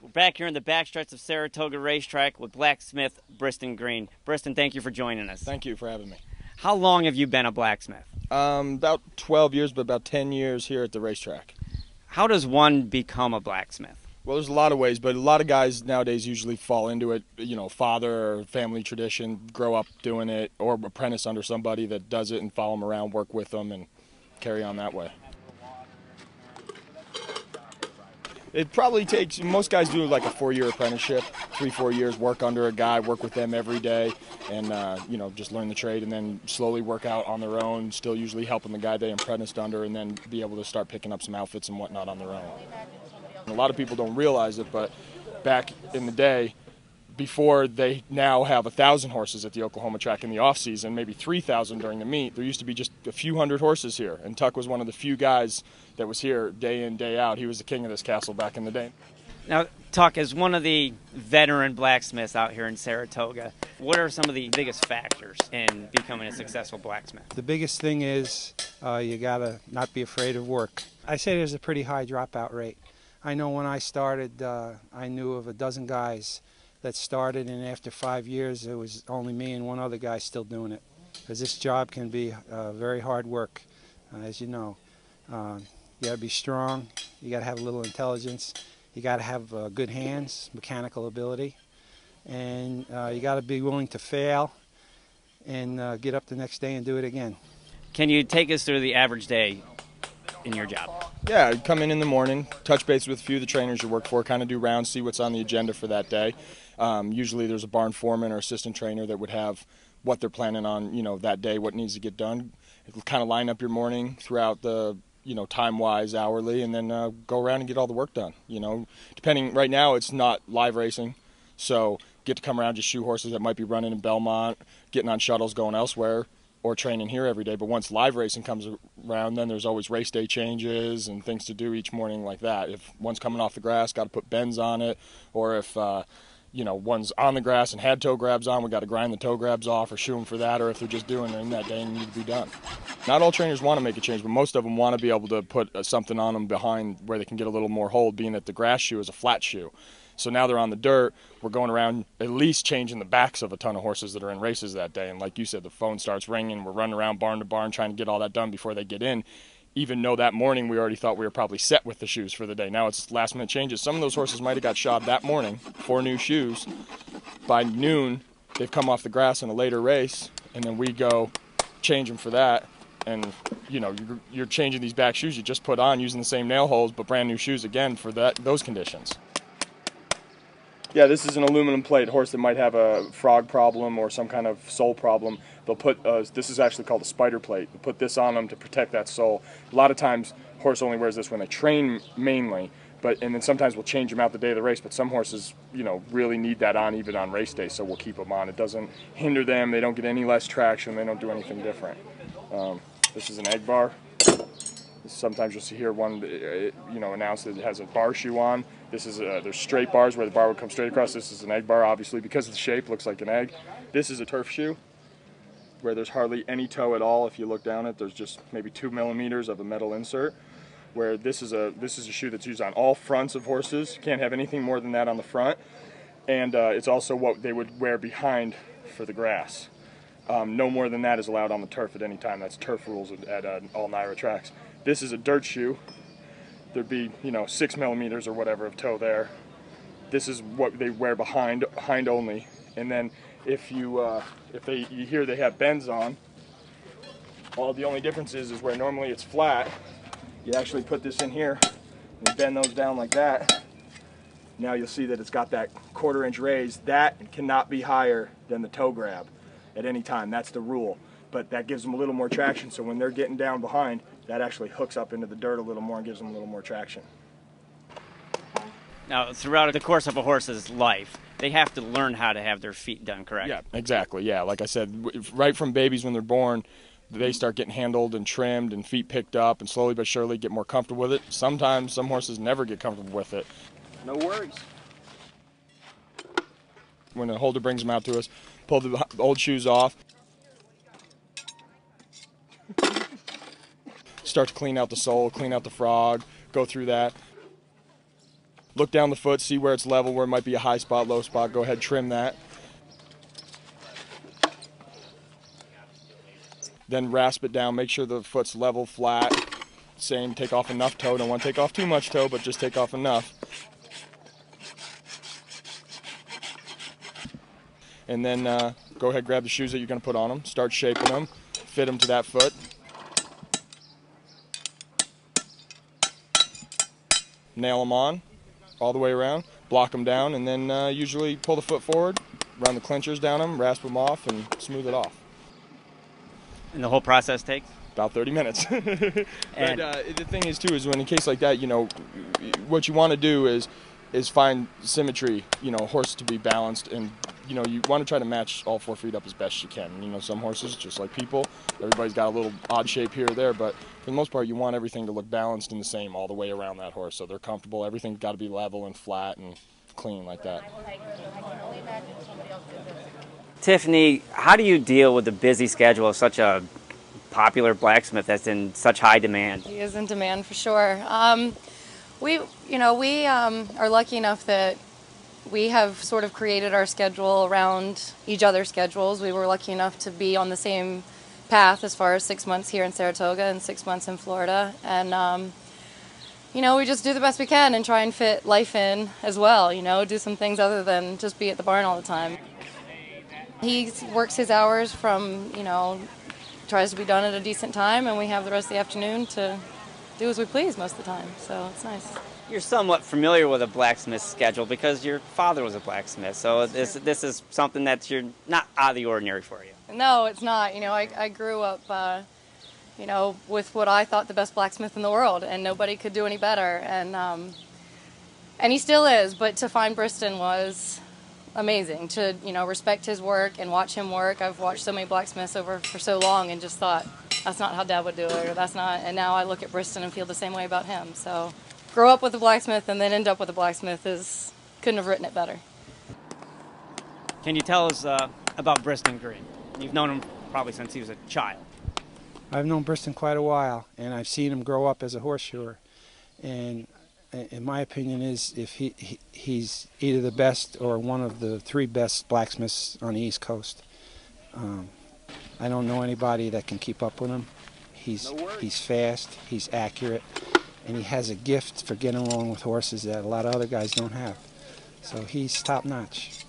We're back here in the backstretch of Saratoga Racetrack with Blacksmith Bristen Green. Bristen, thank you for joining us. Thank you for having me. How long have you been a blacksmith? About 12 years, but about 10 years here at the racetrack. How does one become a blacksmith? Well, there's a lot of ways, but a lot of guys nowadays usually fall into it, father or family tradition, grow up doing it, or apprentice under somebody that does it and follow them around, work with them, and carry on that way. It probably takes, most guys do like a 4-year apprenticeship, 3-4 years, work under a guy, work with them every day, and, just learn the trade and then slowly work out on their own, still usually helping the guy they apprenticed under, and then be able to start picking up some outfits and whatnot on their own. A lot of people don't realize it, but back in the day, before they now have 1,000 horses at the Oklahoma track in the off season, maybe 3,000 during the meet, there used to be just a few hundred horses here. And Tuck was one of the few guys that was here day in, day out. He was the king of this castle back in the day. Now, Tuck, as one of the veteran blacksmiths out here in Saratoga, what are some of the biggest factors in becoming a successful blacksmith? The biggest thing is you gotta not be afraid of work. I say there's a pretty high dropout rate. I know when I started, I knew of a dozen guys that started, and after 5 years, it was only me and one other guy still doing it. Because this job can be very hard work, as you know. You got to be strong. You got to have a little intelligence. You got to have good hands, mechanical ability, and you got to be willing to fail and get up the next day and do it again. Can you take us through the average day in your job? Yeah, I'd come in the morning, touch base with a few of the trainers you work for, kind of do rounds, see what's on the agenda for that day. Usually there's a barn foreman or assistant trainer that would have what they're planning on, that day, what needs to get done. It'll kind of line up your morning throughout the, time-wise, hourly, and then go around and get all the work done. Depending, right now it's not live racing, so get to come around, just shoe horses that might be running in Belmont, getting on shuttles going elsewhere, or training here every day. But once live racing comes around, then there's always race day changes and things to do each morning like that. If one's coming off the grass, got to put bends on it, or if one's on the grass and had toe grabs on, we got to grind the toe grabs off or shoe them for that, or if they're just doing it in that day and need to be done. Not all trainers want to make a change, but most of them want to be able to put something on them behind where they can get a little more hold, being that the grass shoe is a flat shoe. So now they're on the dirt, we're going around at least changing the backs of a ton of horses that are in races that day. And like you said, the phone starts ringing, we're running around barn to barn trying to get all that done before they get in. Even though that morning we already thought we were probably set with the shoes for the day. Now it's last minute changes. Some of those horses might have got shod that morning, 4 new shoes. By noon, they've come off the grass in a later race, and then we go change them for that. And you're changing these back shoes you just put on using the same nail holes, but brand new shoes again for those conditions. Yeah, this is an aluminum plate horse that might have a frog problem or some kind of sole problem. They'll put, this is actually called a spider plate. They'll put this on them to protect that sole. A lot of times, horse only wears this when they train mainly, and then sometimes we'll change them out the day of the race, but some horses, really need that on even on race day, so we'll keep them on. It doesn't hinder them, they don't get any less traction, they don't do anything different. This is an egg bar. Sometimes you'll see here one, announced that it has a bar shoe on. This is there's straight bars where the bar would come straight across. This is an egg bar, obviously, because of the shape, looks like an egg. This is a turf shoe, where there's hardly any toe at all. If you look down it, there's just maybe 2 millimeters of a metal insert. Where this is a shoe that's used on all fronts of horses. You can't have anything more than that on the front, and it's also what they would wear behind for the grass. No more than that is allowed on the turf at any time. That's turf rules at all NYRA tracks. This is a dirt shoe. There'd be, 6 millimeters or whatever of toe there. This is what they wear behind only. And then if you hear they have bends on, well, the only difference is where normally it's flat, you actually put this in here and bend those down like that. Now you'll see that it's got that 1/4 inch raise. That cannot be higher than the toe grab at any time. That's the rule. But that gives them a little more traction, so when they're getting down behind, that actually hooks up into the dirt a little more and gives them a little more traction. Now, throughout the course of a horse's life, they have to learn how to have their feet done correct. Yeah, exactly. Yeah, like I said, right from babies when they're born, they start getting handled and trimmed and feet picked up, and slowly but surely get more comfortable with it. Sometimes some horses never get comfortable with it. No worries. When the holder brings them out to us, pull the old shoes off. Start to clean out the sole, clean out the frog, go through that. look down the foot, see where it's level, where it might be a high spot, low spot. Go ahead, trim that. Then rasp it down, make sure the foot's level, flat. Same, take off enough toe. Don't want to take off too much toe, but just take off enough. And then go ahead, grab the shoes that you're going to put on them, start shaping them, fit them to that foot. Nail them on all the way around, block them down, and then usually pull the foot forward, run the clinchers down them, rasp them off, and smooth it off. And the whole process takes? About 30 minutes. But the thing is, too, is when in a case like that, you know, what you want to do is find symmetry, you know, horse to be balanced, and, you know, you want to try to match all 4 feet up as best you can. You know, some horses, just like people, everybody's got a little odd shape here or there, but for the most part, you want everything to look balanced and the same all the way around that horse, so they're comfortable. Everything's got to be level and flat and clean like that. Tiffany, how do you deal with the busy schedule of such a popular blacksmith that's in such high demand? He is in demand for sure. We are lucky enough that we have sort of created our schedule around each other's schedules. We were lucky enough to be on the same path as far as 6 months here in Saratoga and 6 months in Florida. And, you know, we just do the best we can and try and fit life in as well, you know, do some things other than just be at the barn all the time. He works his hours from, you know, tries to be done at a decent time, and we have the rest of the afternoon to do as we please most of the time, so it's nice. You're somewhat familiar with a blacksmith's schedule because your father was a blacksmith, so this is something that's not out of the ordinary for you. No, it's not. You know, I grew up, you know, with what I thought the best blacksmith in the world, and nobody could do any better, and he still is, but to find Bristen was amazing. To, you know, respect his work and watch him work. I've watched so many blacksmiths for so long and just thought, that's not how Dad would do it, or that's not, and now I look at Bristen and feel the same way about him. So grow up with a blacksmith and then end up with a blacksmith couldn't have written it better. Can you tell us about Bristen Green? You've known him probably since he was a child. I've known Bristen quite a while, and I've seen him grow up as a horseshoer. And in my opinion is if he's either the best or one of the 3 best blacksmiths on the East Coast. I don't know anybody that can keep up with him. He's fast, he's accurate, and he has a gift for getting along with horses that a lot of other guys don't have. So he's top notch.